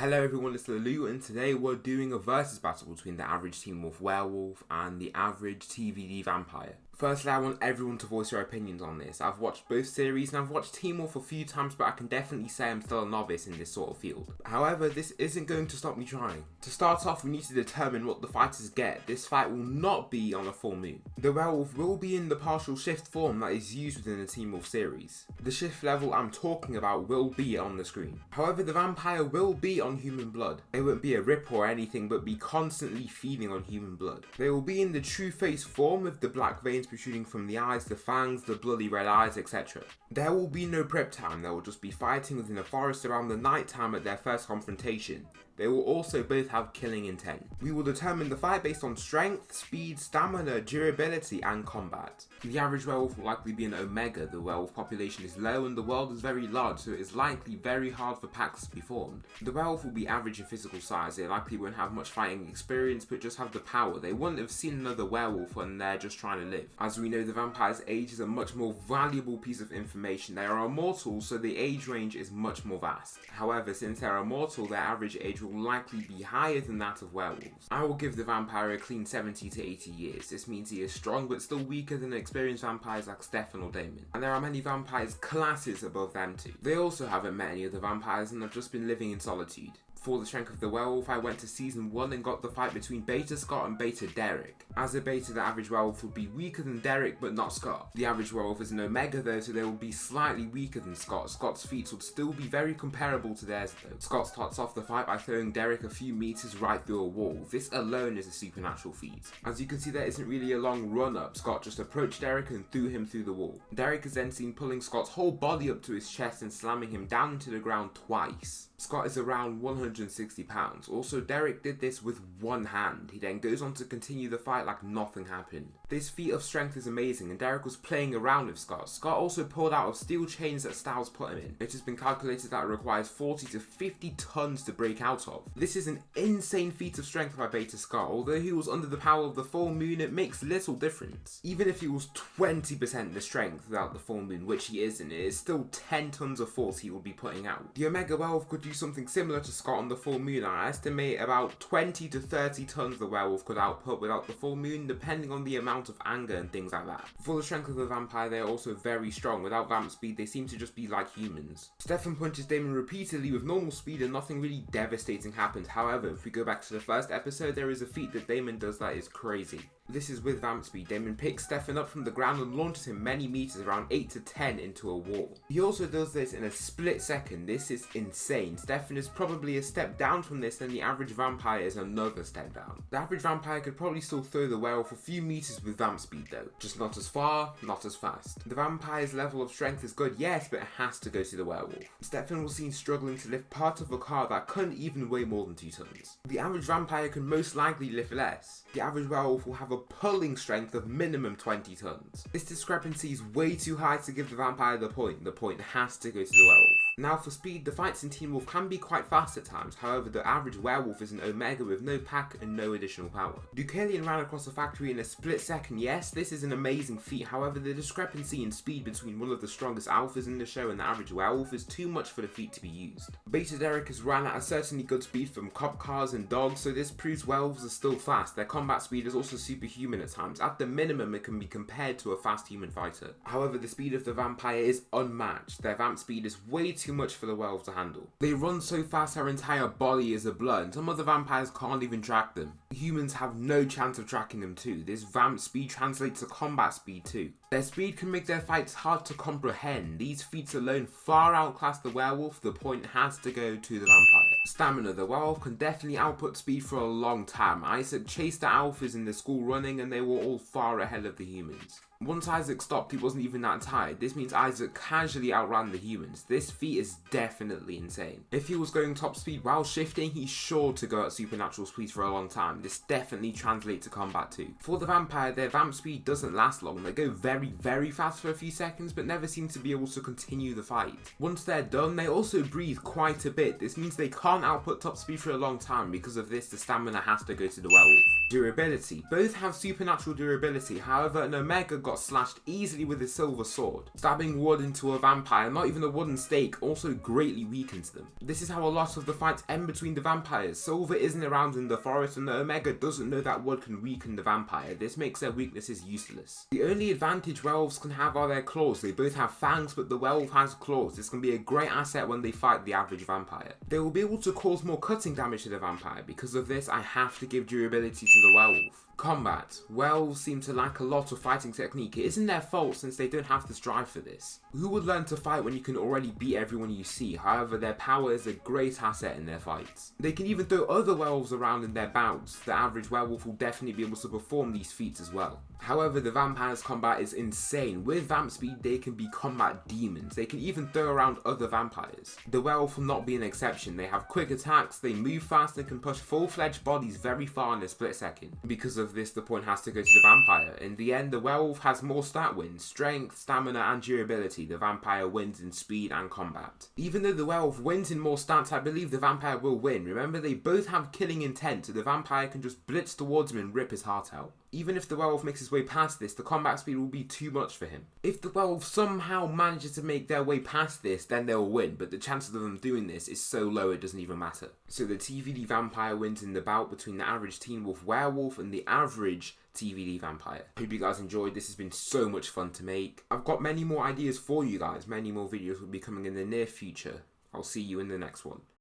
Hello everyone, it's Lulu, and today we're doing a versus battle between the average Teen Wolf Werewolf and the average TVD Vampire. Firstly, I want everyone to voice their opinions on this. I've watched both series and I've watched Teen Wolf a few times, but I can definitely say I'm still a novice in this sort of field. However, this isn't going to stop me trying. To start off, we need to determine what the fighters get. This fight will not be on a full moon. The werewolf will be in the partial shift form that is used within the Teen Wolf series. The shift level I'm talking about will be on the screen. However, the vampire will be on human blood. They won't be a rip or anything, but be constantly feeding on human blood. They will be in the true face form with the black veins protruding from the eyes, the fangs, the bloody red eyes, etc. There will be no prep time. They will just be fighting within a forest around the night time at their first confrontation. They will also both have killing intent. We will determine the fight based on strength, speed, stamina, durability, and combat. The average werewolf will likely be an omega. The werewolf population is low and the world is very large, so it is likely very hard for packs to be formed. The werewolf will be average in physical size. They likely won't have much fighting experience, but just have the power. They wouldn't have seen another werewolf when they're just trying to live. As we know, the vampire's age is a much more valuable piece of information. They are immortal, so the age range is much more vast. However, since they're immortal, their average age will likely be higher than that of werewolves. I will give the vampire a clean 70 to 80 years. This means he is strong but still weaker than experienced vampires like Stefan or Damon. And there are many vampires classes above them too. They also haven't met any other vampires and have just been living in solitude. For the strength of the werewolf, I went to season 1 and got the fight between Beta Scott and Beta Derek. As a beta, the average werewolf would be weaker than Derek but not Scott. The average werewolf is an omega though, so they will be slightly weaker than Scott. Scott's feats would still be very comparable to theirs though. Scott starts off the fight by throwing Derek a few meters right through a wall. This alone is a supernatural feat. As you can see, there isn't really a long run up. Scott just approached Derek and threw him through the wall. Derek is then seen pulling Scott's whole body up to his chest and slamming him down to the ground twice. Scott is around 160 pounds. Also, Derek did this with one hand. He then goes on to continue the fight like nothing happened. This feat of strength is amazing, and Derek was playing around with Scott. Scott also pulled out of steel chains that Styles put him in. It has been calculated that it requires 40 to 50 tons to break out of. This is an insane feat of strength by Beta Scott. Although he was under the power of the full moon, it makes little difference. Even if he was 20% the strength without the full moon, which he isn't, it is still 10 tons of force he will be putting out. The Omega Werewolf could do something similar to Scott on the full moon. I estimate about 20 to 30 tons the werewolf could output without the full moon, depending on the amount of anger and things like that. For the strength of the vampire, they are also very strong. Without vamp speed, they seem to just be like humans. Stefan punches Damon repeatedly with normal speed and nothing really devastating happens. However, if we go back to the first episode, there is a feat that Damon does that is crazy. This is with vamp speed. Damon picks Stefan up from the ground and launches him many meters, around 8 to 10, into a wall. He also does this in a split second. This is insane. Stefan is probably a step down from this, and the average vampire is another step down. The average vampire could probably still throw the werewolf a few meters with vamp speed though. Just not as far, not as fast. The vampire's level of strength is good, yes, but it has to go to the werewolf. Stefan was seen struggling to lift part of a car that couldn't even weigh more than 2 tons. The average vampire can most likely lift less. The average werewolf will have a pulling strength of minimum 20 tons. This discrepancy is way too high to give the vampire the point. The point has to go to the werewolf. Now for speed, the fights in Teen Wolf can be quite fast at times. However, the average werewolf is an omega with no pack and no additional power. Deucalion ran across the factory in a split second. Yes, this is an amazing feat. However, the discrepancy in speed between one of the strongest alphas in the show and the average werewolf is too much for the feat to be used. Beta Derek has ran at a certainly good speed from cop cars and dogs, so this proves werewolves are still fast. Their combat speed is also superhuman at times. At the minimum, it can be compared to a fast human fighter. However, the speed of the vampire is unmatched. Their vamp speed is way too much for the werewolf to handle. They run so fast their entire body is a blur, and some other vampires can't even track them. Humans have no chance of tracking them too. This vamp speed translates to combat speed too. Their speed can make their fights hard to comprehend. These feats alone far outclass the werewolf. The point has to go to the vampire. Stamina. The werewolf can definitely output speed for a long time. Isaac chased the alphas in the school running and they were all far ahead of the humans. Once Isaac stopped, he wasn't even that tired. This means Isaac casually outran the humans. This feat is definitely insane. If he was going top speed while shifting, he's sure to go at supernatural speed for a long time. This definitely translates to combat too. For the vampire, their vamp speed doesn't last long. They go very fast for a few seconds, but never seem to be able to continue the fight. Once they're done, they also breathe quite a bit. This means they can't output top speed for a long time. Because of this, the stamina has to go to the werewolf. Durability. Both have supernatural durability, however an Omega got slashed easily with a silver sword. Stabbing wood into a vampire, not even a wooden stake, also greatly weakens them. This is how a lot of the fights end between the vampires. Silver isn't around in the forest and the Omega doesn't know that wood can weaken the vampire. This makes their weaknesses useless. The only advantage werewolves can have are their claws. They both have fangs, but the werewolf has claws. This can be a great asset when they fight the average vampire. They will be able to cause more cutting damage to the vampire. Because of this, I have to give durability to the werewolf. Combat. Werewolves seem to lack a lot of fighting technique. It isn't their fault since they don't have to strive for this. Who would learn to fight when you can already beat everyone you see? However, their power is a great asset in their fights. They can even throw other werewolves around in their bouts. The average werewolf will definitely be able to perform these feats as well. However, the vampire's combat is insane. With vamp speed, they can be combat demons. They can even throw around other vampires. The werewolf will not be an exception. They have quick attacks, they move fast and can push full-fledged bodies very far in a split second. Because of this, the point has to go to the vampire. In the end, the werewolf has more stat wins, strength, stamina and durability. The vampire wins in speed and combat. Even though the werewolf wins in more stats, I believe the vampire will win. Remember, they both have killing intent, so the vampire can just blitz towards him and rip his heart out. Even if the werewolf makes his way past this, the combat speed will be too much for him. If the werewolf somehow manages to make their way past this, then they'll win, but the chances of them doing this is so low it doesn't even matter. So the TVD vampire wins in the bout between the average Teen Wolf werewolf and the average TVD vampire. Hope you guys enjoyed. This has been so much fun to make. I've got many more ideas for you guys. Many more videos will be coming in the near future. I'll see you in the next one.